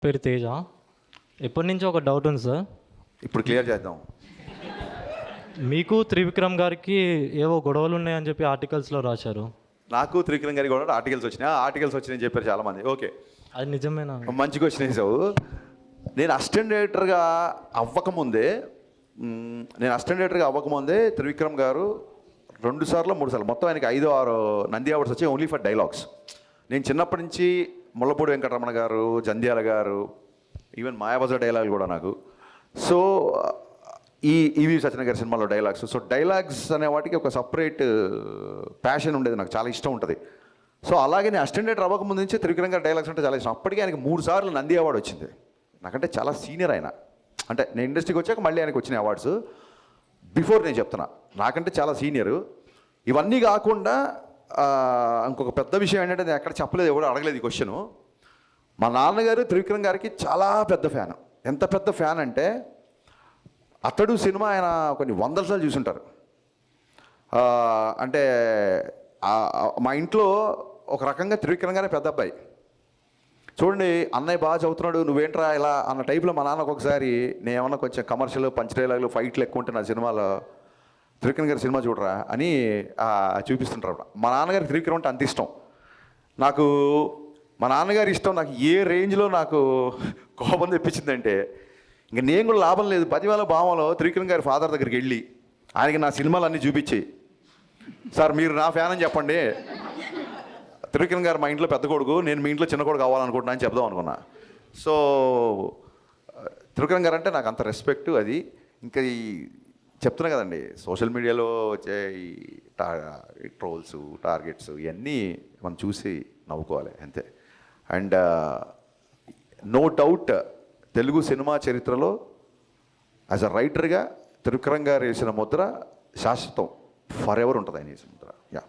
పేరు తేజ. ఎప్పటి నుంచో ఒక డౌట్ ఉంది సార్. ఇప్పుడు క్లియర్ చేద్దాం. మీకు త్రివిక్రమ్ గారికి ఏవో గొడవలు ఉన్నాయని చెప్పి ఆర్టికల్స్లో రాశారు. నాకు త్రివిక్రమ్ గారికి కూడా ఆర్టికల్స్ వచ్చినాయి. ఆర్టికల్స్ వచ్చినాయని చెప్పారు చాలామంది. ఓకే, అది నిజమేనా? మంచిగా వచ్చినాయి సార్. నేను అసిస్టెంట్ డైరెక్టర్గా అవ్వకముందే త్రివిక్రమ్ గారు 2 సార్లు 3 సార్లు మొత్తం ఆయనకి 5-6 నంది అవార్డ్స్ వచ్చాయి ఓన్లీ ఫర్ డైలాగ్స్. నేను చిన్నప్పటి నుంచి ముళ్ళపూడి వెంకటరమణ గారు, జంధ్యాల గారు, ఈవెన్ మాయాబజార్ డైలాగులు కూడా నాకు. సో ఈవి సత్యనారాయణ గారి సినిమాలో డైలాగ్స్. సో డైలాగ్స్ అనే వాటికి ఒక సపరేట్ ప్యాషన్ ఉండేది, నాకు చాలా ఇష్టం ఉంటుంది. సో అలాగే నేను అసిస్టెంట్ డైరెక్టర్ అవ్వకముందు నుంచి త్రివిక్రమ్ గారి డైలాగ్స్ అంటే చాలా ఇష్టం. అప్పటికే ఆయనకి 3 సార్లు నంది అవార్డు వచ్చింది. నాకంటే చాలా సీనియర్ ఆయన. అంటే నేను ఇండస్ట్రీకి వచ్చాక మళ్ళీ ఆయనకు వచ్చిన అవార్డ్స్. బిఫోర్ నేను చెప్తున్నా, నాకంటే చాలా సీనియరు. ఇవన్నీ కాకుండా ఇంకొక పెద్ద విషయం ఏంటంటే, నేను ఎక్కడ చెప్పలేదు, ఎవరు అడగలేదు ఈ క్వశ్చను. మా నాన్నగారు త్రివిక్రమ్ గారికి చాలా పెద్ద ఫ్యాన్. ఎంత పెద్ద ఫ్యాన్ అంటే, అతడు సినిమా ఆయన కొన్ని 100 సార్లు చూసుంటారు. అంటే మా ఇంట్లో ఒక రకంగా త్రివిక్రమ్ గారే పెద్ద అబ్బాయి. చూడండి, అన్నయ్య బాగా చదువుతున్నాడు, నువ్వేంట్రా ఇలా అన్న టైప్లో మా నాన్నకు ఒకసారి నేను ఏమన్నా కొంచెం కమర్షియల్ పంచ్ డైలాగులు ఫైట్లు ఎక్కువ ఉంటే నా సినిమాలో, త్రివిక్రమ్ గారి సినిమా చూడరా అని చూపిస్తుంటారు. మా నాన్నగారికి త్రివిక్రమ్ అంటే అంత ఇష్టం. నాకు మా నాన్నగారి ఇష్టం నాకు ఏ రేంజ్లో నాకు కోపం తెప్పించిందంటే, ఇంక నేను కూడా లాభం లేదు, 10,000 భావంలో త్రివిక్రమ్ గారి ఫాదర్ దగ్గరికి వెళ్ళి ఆయనకి నా సినిమాలు అన్నీ చూపించి, సార్ మీరు నా ఫ్యాన్ అని చెప్పండి, త్రివిక్రమ్ గారు మా ఇంట్లో పెద్ద కొడుకు, నేను మీ ఇంట్లో చిన్న కొడుకు కావాలనుకుంటున్నా అని చెప్దాం అనుకున్నా. సో త్రివిక్రమ్ గారు అంటే నాకు అంత రెస్పెక్ట్. అది ఇంకా ఈ చెప్తున్నా కదండి, సోషల్ మీడియాలో వచ్చే ఈ ట్రోల్స్, టార్గెట్స్ ఇవన్నీ మనం చూసి నవ్వుకోవాలి అంతే. And no doubt Telugu cinema చరిత్రలో యాజ్ అ రైటర్గా త్రివిక్రమ్ గారు వేసిన ముద్ర శాశ్వతం, ఫర్ ఎవర్ ఉంటుంది ఆయన వేసిన ముద్ర. యా.